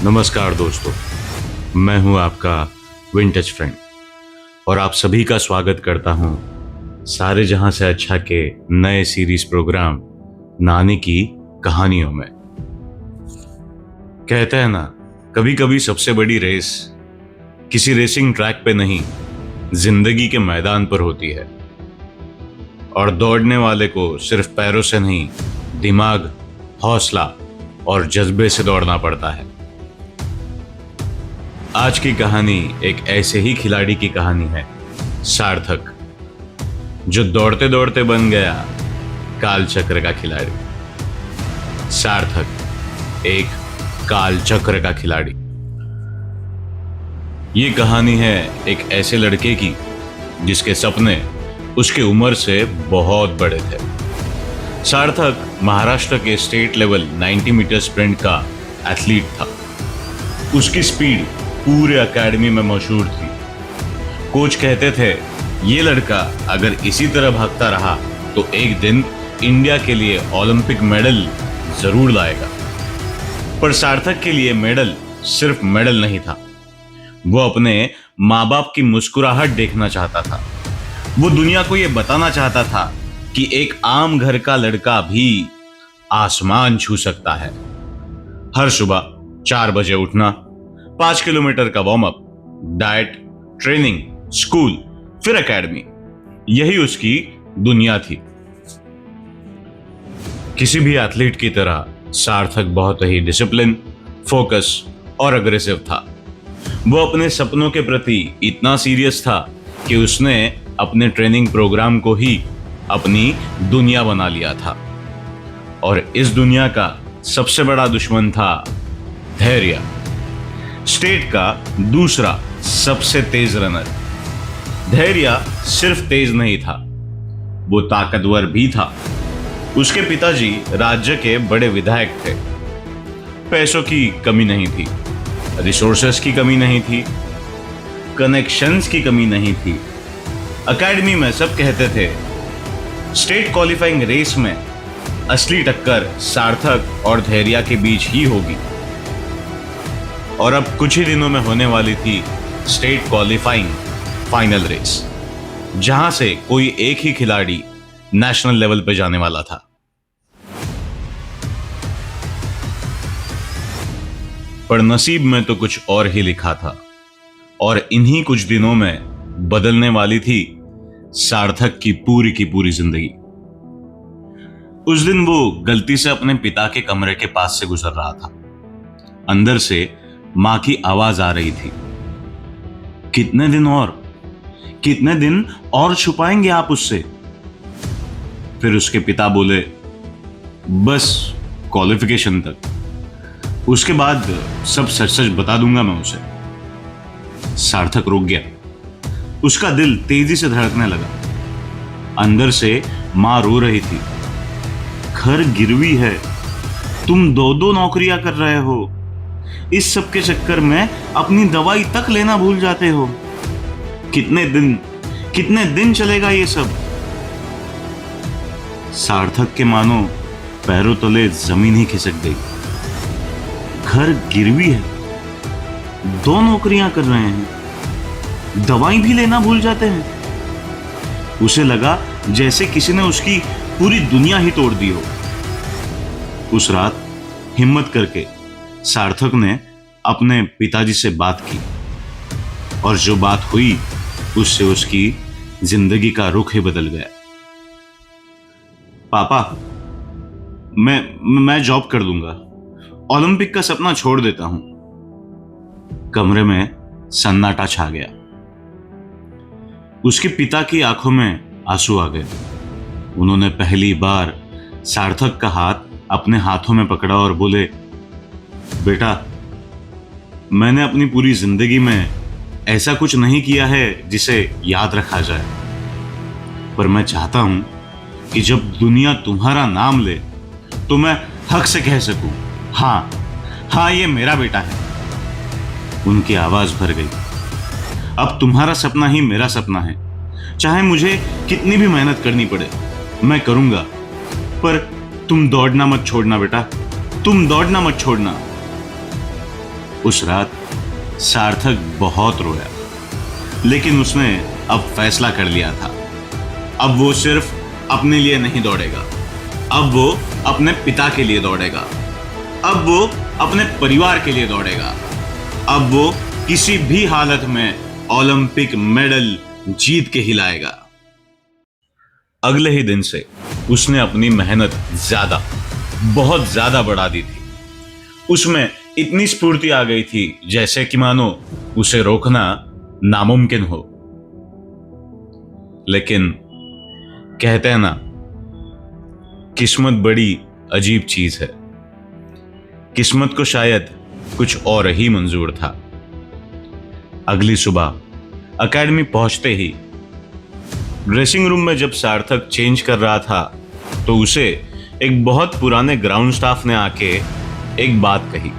नमस्कार दोस्तों, मैं हूं आपका विंटेज फ्रेंड और आप सभी का स्वागत करता हूं सारे जहां से अच्छा के नए सीरीज प्रोग्राम नानी की कहानियों में। कहते हैं ना, कभी कभी सबसे बड़ी रेस किसी रेसिंग ट्रैक पे नहीं, जिंदगी के मैदान पर होती है। और दौड़ने वाले को सिर्फ पैरों से नहीं, दिमाग, हौसला और जज्बे से दौड़ना पड़ता है। आज की कहानी एक ऐसे ही खिलाड़ी की कहानी है, सार्थक, जो दौड़ते दौड़ते बन गया काल चक्र का खिलाड़ी। सार्थक एक काल चक्र का खिलाड़ी। ये कहानी है एक ऐसे लड़के की जिसके सपने उसके उम्र से बहुत बड़े थे। सार्थक महाराष्ट्र के स्टेट लेवल 90 मीटर स्प्रिंट का एथलीट था। उसकी स्पीड पूरे एकेडमी में मशहूर थी। कोच कहते थे, ये लड़का अगर इसी तरह भागता रहा तो एक दिन इंडिया के लिए ओलंपिक मेडल जरूर लाएगा। पर सार्थक के लिए मेडल सिर्फ मेडल नहीं था, वो अपने माँ बाप की मुस्कुराहट देखना चाहता था। वो दुनिया को ये बताना चाहता था कि एक आम घर का लड़का भी आसमान छू सकता है। हर सुबह 4 बजे उठना, 5 किलोमीटर का warm up, diet, training, school, फिर एकेडमी, यही उसकी दुनिया थी। किसी भी एथलीट की तरह सार्थक बहुत ही डिसिप्लिन, फोकस और अग्रेसिव था। वो अपने सपनों के प्रति इतना सीरियस था कि उसने अपने ट्रेनिंग प्रोग्राम को ही अपनी दुनिया बना लिया था। और इस दुनिया का सबसे बड़ा दुश्मन था धैर्य, स्टेट का दूसरा सबसे तेज रनर। धैर्य सिर्फ तेज नहीं था, वो ताकतवर भी था। उसके पिताजी राज्य के बड़े विधायक थे। पैसों की कमी नहीं थी, रिसोर्सेस की कमी नहीं थी, कनेक्शंस की कमी नहीं थी। एकेडमी में सब कहते थे, स्टेट क्वालिफाइंग रेस में असली टक्कर सार्थक और धैर्य के बीच ही होगी। और अब कुछ ही दिनों में होने वाली थी स्टेट क्वालिफाइंग फाइनल रेस, जहां से कोई एक ही खिलाड़ी नेशनल लेवल पे जाने वाला था। पर नसीब में तो कुछ और ही लिखा था, और इन्हीं कुछ दिनों में बदलने वाली थी सार्थक की पूरी जिंदगी। उस दिन वो गलती से अपने पिता के कमरे के पास से गुजर रहा था। अंदर से मां की आवाज आ रही थी, कितने दिन और छुपाएंगे आप उससे? फिर उसके पिता बोले, बस क्वालिफिकेशन तक, उसके बाद सब सच सच बता दूंगा मैं उसे। सार्थक रुक गया। उसका दिल तेजी से धड़कने लगा। अंदर से मां रो रही थी, घर गिरवी है, तुम 2 नौकरियां कर रहे हो, इस सब के चक्कर में अपनी दवाई तक लेना भूल जाते हो। कितने दिन चलेगा ये सब? सार्थक के मानो पैरों तले जमीन ही खिसक गई। घर गिरवी है, 2 नौकरियां कर रहे हैं, दवाई भी लेना भूल जाते हैं। उसे लगा जैसे किसी ने उसकी पूरी दुनिया ही तोड़ दी हो। उस रात हिम्मत करके सार्थक ने अपने पिताजी से बात की, और जो बात हुई उससे उसकी जिंदगी का रुख ही बदल गया। पापा, मैं जॉब कर लूंगा, ओलंपिक का सपना छोड़ देता हूं। कमरे में सन्नाटा छा गया। उसके पिता की आंखों में आंसू आ गए। उन्होंने पहली बार सार्थक का हाथ अपने हाथों में पकड़ा और बोले, बेटा, मैंने अपनी पूरी जिंदगी में ऐसा कुछ नहीं किया है जिसे याद रखा जाए, पर मैं चाहता हूं कि जब दुनिया तुम्हारा नाम ले तो मैं हक से कह सकूं, हाँ, ये मेरा बेटा है। उनकी आवाज भर गई। अब तुम्हारा सपना ही मेरा सपना है, चाहे मुझे कितनी भी मेहनत करनी पड़े मैं करूंगा, पर तुम दौड़ना मत छोड़ना बेटा, तुम दौड़ना मत छोड़ना। उस रात सार्थक बहुत रोया, लेकिन उसने अब फैसला कर लिया था। अब वो सिर्फ अपने लिए नहीं दौड़ेगा, अब वो अपने पिता के लिए दौड़ेगा, अब वो अपने परिवार के लिए दौड़ेगा, अब वो किसी भी हालत में ओलंपिक मेडल जीत के ही लाएगा। अगले ही दिन से उसने अपनी मेहनत बहुत ज्यादा बढ़ा दी थी। उसमें इतनी स्फूर्ति आ गई थी जैसे कि मानो उसे रोकना नामुमकिन हो। लेकिन कहते हैं ना, किस्मत बड़ी अजीब चीज है। किस्मत को शायद कुछ और ही मंजूर था। अगली सुबह एकेडमी पहुंचते ही ड्रेसिंग रूम में जब सार्थक चेंज कर रहा था तो उसे एक बहुत पुराने ग्राउंड स्टाफ ने आके एक बात कही।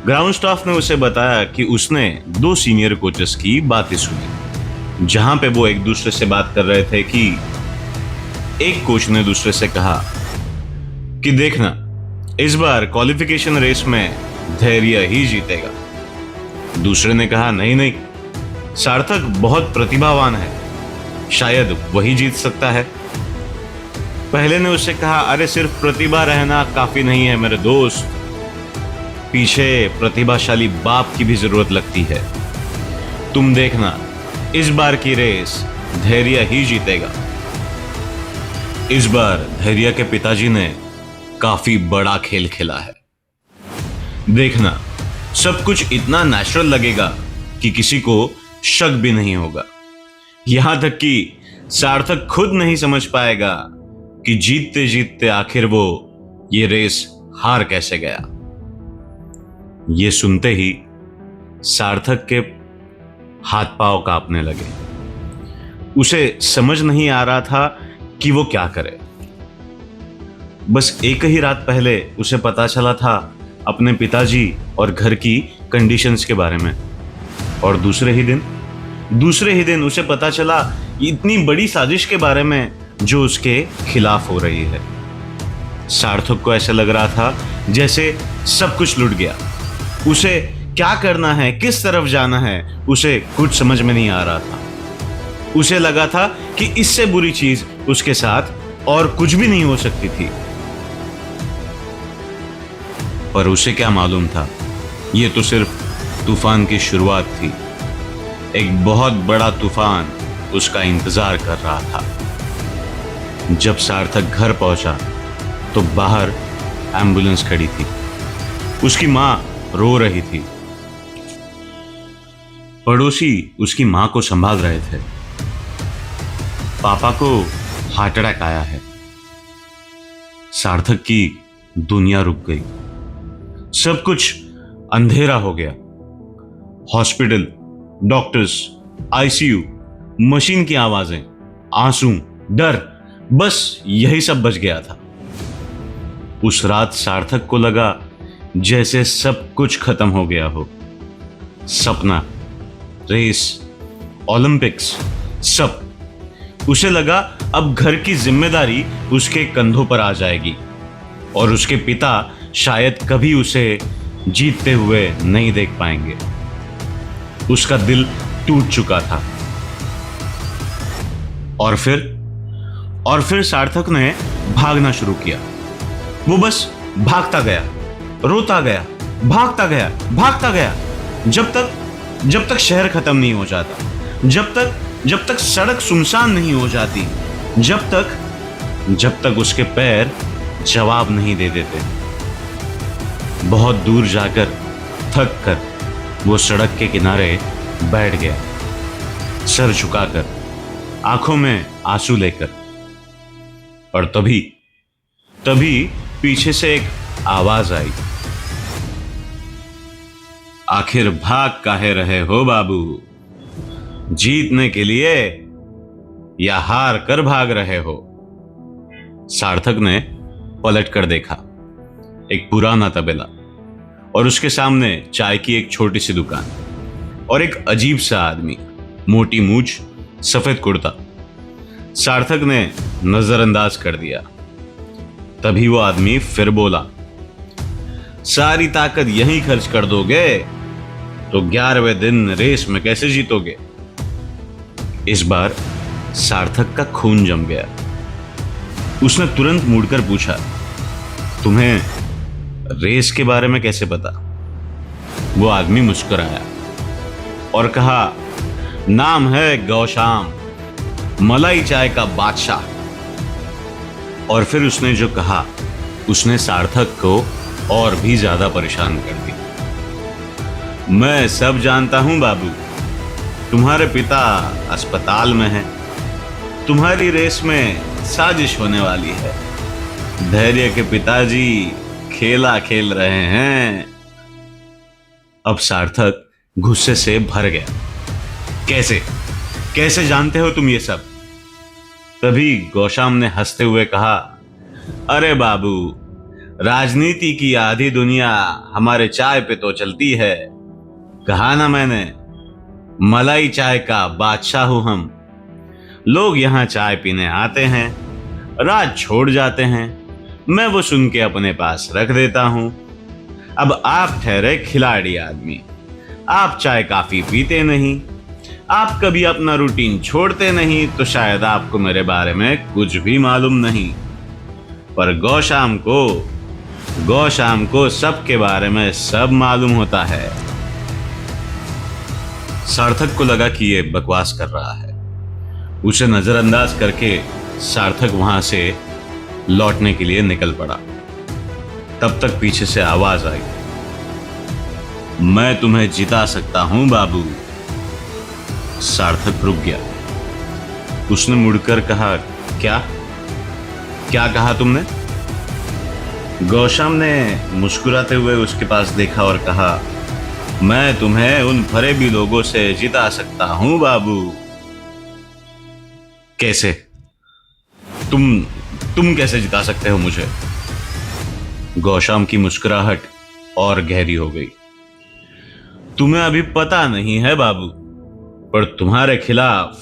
ग्राउंड स्टाफ ने उसे बताया कि उसने 2 सीनियर कोचेस की बातें सुनी, जहां पे वो एक दूसरे से बात कर रहे थे कि एक कोच ने दूसरे से कहा कि देखना, इस बार क्वालिफिकेशन रेस में धैर्य ही जीतेगा। दूसरे ने कहा नहीं, सार्थक बहुत प्रतिभावान है, शायद वही जीत सकता है। पहले ने उससे कहा, अरे सिर्फ प्रतिभा रहना काफी नहीं है मेरे दोस्त, पीछे प्रतिभाशाली बाप की भी जरूरत लगती है। तुम देखना, इस बार की रेस धैर्य ही जीतेगा। इस बार धैर्य के पिताजी ने काफी बड़ा खेल खेला है। देखना, सब कुछ इतना नेचुरल लगेगा कि किसी को शक भी नहीं होगा। यहां तक कि सार्थक खुद नहीं समझ पाएगा कि जीतते जीतते आखिर वो ये रेस हार कैसे गया। ये सुनते ही सार्थक के हाथ पांव कांपने लगे। उसे समझ नहीं आ रहा था कि वो क्या करे। बस एक ही रात पहले उसे पता चला था अपने पिताजी और घर की कंडीशंस के बारे में, और दूसरे ही दिन उसे पता चला इतनी बड़ी साजिश के बारे में जो उसके खिलाफ हो रही है। सार्थक को ऐसा लग रहा था जैसे सब कुछ लुट गया। उसे क्या करना है, किस तरफ जाना है, उसे कुछ समझ में नहीं आ रहा था। उसे लगा था कि इससे बुरी चीज उसके साथ और कुछ भी नहीं हो सकती थी। पर उसे क्या मालूम था, ये तो सिर्फ तूफान की शुरुआत थी। एक बहुत बड़ा तूफान उसका इंतजार कर रहा था। जब सार्थक घर पहुंचा तो बाहर एम्बुलेंस खड़ी थी। उसकी मां रो रही थी। पड़ोसी उसकी मां को संभाल रहे थे। पापा को हार्ट अटैक आया है। सार्थक की दुनिया रुक गई। सब कुछ अंधेरा हो गया। हॉस्पिटल, डॉक्टर्स, आईसीयू, मशीन की आवाजें, आंसू, डर, बस यही सब बच गया था। उस रात सार्थक को लगा जैसे सब कुछ खत्म हो गया हो। सपना, रेस, ओलंपिक्स, सब। उसे लगा अब घर की जिम्मेदारी उसके कंधों पर आ जाएगी और उसके पिता शायद कभी उसे जीतते हुए नहीं देख पाएंगे। उसका दिल टूट चुका था। और फिर सार्थक ने भागना शुरू किया। वो बस भागता गया, रोता गया, भागता गया, जब तक शहर खत्म नहीं हो जाता, जब तक सड़क सुनसान नहीं हो जाती, जब तक उसके पैर जवाब नहीं दे देते। बहुत दूर जाकर थक कर वो सड़क के किनारे बैठ गया, सर झुकाकर, आंखों में आंसू लेकर। और तभी पीछे से एक आवाज आई, आखिर भाग काहे रहे हो बाबू? जीतने के लिए या हार कर भाग रहे हो? सार्थक ने पलट कर देखा। एक पुराना तबेला और उसके सामने चाय की एक छोटी सी दुकान और एक अजीब सा आदमी, मोटी मूछ, सफेद कुर्ता। सार्थक ने नजरअंदाज कर दिया। तभी वो आदमी फिर बोला, सारी ताकत यहीं खर्च कर दोगे तो 11वें दिन रेस में कैसे जीतोगे? इस बार सार्थक का खून जम गया। उसने तुरंत मुड़कर पूछा, तुम्हें रेस के बारे में कैसे पता? वो आदमी मुस्कुराया और कहा, नाम है गौशाम, मलाई चाय का बादशाह। और फिर उसने जो कहा उसने सार्थक को और भी ज्यादा परेशान कर दिया। मैं सब जानता हूं बाबू, तुम्हारे पिता अस्पताल में हैं, तुम्हारी रेस में साजिश होने वाली है, धैर्य के पिताजी खेला खेल रहे हैं। अब सार्थक गुस्से से भर गया। कैसे कैसे जानते हो तुम ये सब? तभी गौशाम ने हंसते हुए कहा, अरे बाबू, राजनीति की आधी दुनिया हमारे चाय पे तो चलती है। कहा ना मैंने, मलाई चाय का बादशाह हूं हम। लोग यहां चाय पीने आते हैं, रात छोड़ जाते हैं, मैं वो सुन के अपने पास रख देता हूं। अब आप ठहरे खिलाड़ी आदमी, आप चाय काफी पीते नहीं, आप कभी अपना रूटीन छोड़ते नहीं, तो शायद आपको मेरे बारे में कुछ भी मालूम नहीं। पर गौशाम को सबके बारे में सब मालूम होता है। सार्थक को लगा कि ये बकवास कर रहा है। उसे नजरअंदाज करके सार्थक वहां से लौटने के लिए निकल पड़ा। तब तक पीछे से आवाज आई, मैं तुम्हें जिता सकता हूं बाबू। सार्थक रुक गया। उसने मुड़कर कहा, क्या क्या कहा तुमने? गौशाम ने मुस्कुराते हुए उसके पास देखा और कहा, मैं तुम्हें उन फरेबी लोगों से जिता सकता हूं बाबू। कैसे? तुम कैसे जिता सकते हो मुझे? गौशाम की मुस्कुराहट और गहरी हो गई। तुम्हें अभी पता नहीं है बाबू, पर तुम्हारे खिलाफ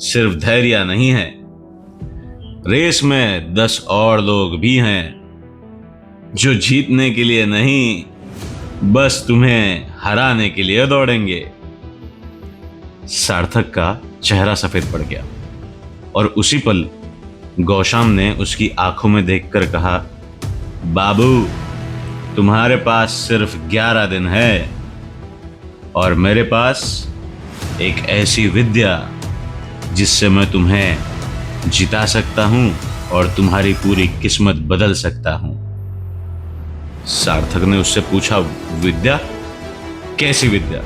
सिर्फ धैर्य नहीं है, रेस में 10 और लोग भी हैं जो जीतने के लिए नहीं, बस तुम्हें हराने के लिए दौड़ेंगे। सार्थक का चेहरा सफेद पड़ गया और उसी पल गौशाम ने उसकी आंखों में देखकर कहा, बाबू, तुम्हारे पास सिर्फ 11 दिन है और मेरे पास एक ऐसी विद्या जिससे मैं तुम्हें जिता सकता हूं और तुम्हारी पूरी किस्मत बदल सकता हूं। सार्थक ने उससे पूछा, विद्या? कैसी विद्या?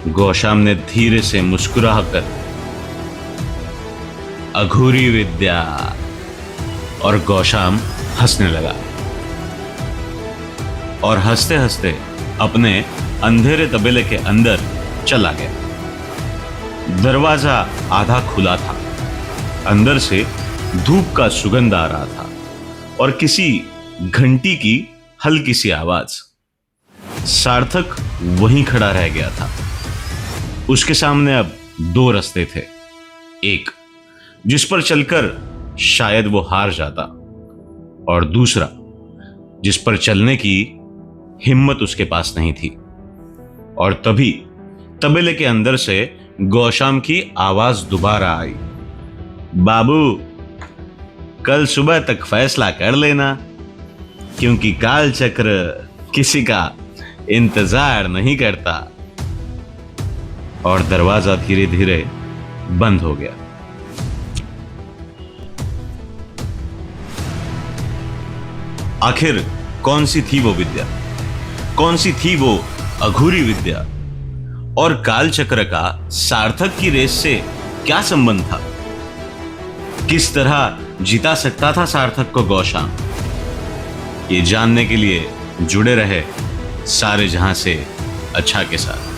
गौशाम ने धीरे से मुस्कुराकर, अघोरी विद्या। और गौशाम हंसने लगा और हंसते हंसते अपने अंधेरे तबेले के अंदर चला गया। दरवाजा आधा खुला था, अंदर से धूप का सुगंध आ रहा था और किसी घंटी की हल्की सी आवाज। सार्थक वहीं खड़ा रह गया था। उसके सामने अब 2 रास्ते थे, एक जिस पर चलकर शायद वो हार जाता और दूसरा जिस पर चलने की हिम्मत उसके पास नहीं थी। और तभी तबेले के अंदर से गौशाम की आवाज दोबारा आई, बाबू, कल सुबह तक फैसला कर लेना, क्योंकि काल चक्र किसी का इंतजार नहीं करता। और दरवाजा धीरे धीरे बंद हो गया। आखिर कौन सी थी वो विद्या? कौन सी थी वो अघोरी विद्या? और कालचक्र का सार्थक की रेस से क्या संबंध था? किस तरह जिता सकता था सार्थक को गौशाम? ये जानने के लिए जुड़े रहे सारे जहां से अच्छा के साथ।